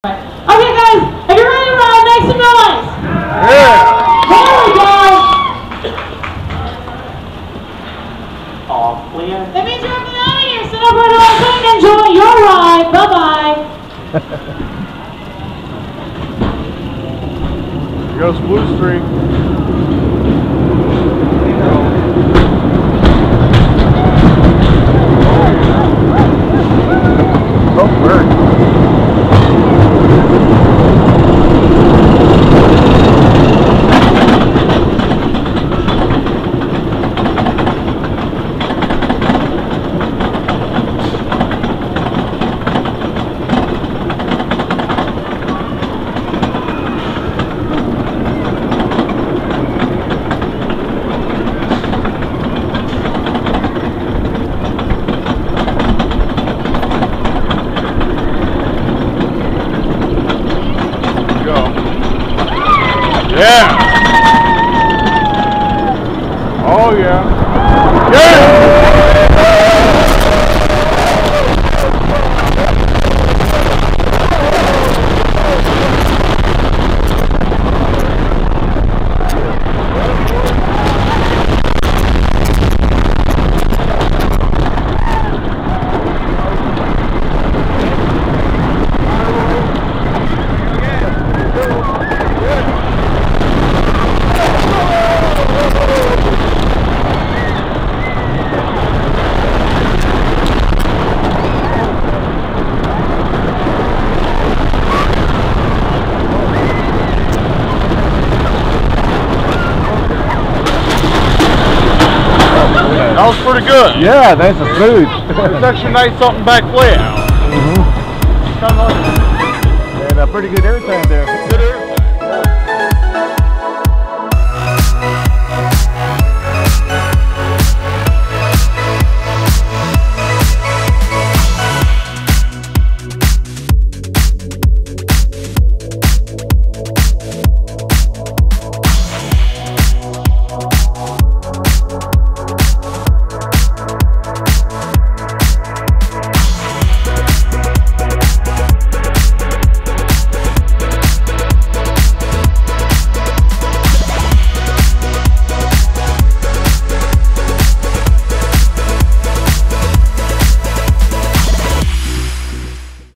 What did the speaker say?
Okay guys, are you ready to ride? Make some noise! Yeah! There we go! All clear. That means you're up and out of here. Sit over to our thing and enjoy your ride. Bye-bye. Here goes Blue Street. Oh, bird. Yeah! Oh yeah! Yeah! That was pretty good. Yeah, that's a food. It's actually nice something back layout. And pretty good airtime there. Good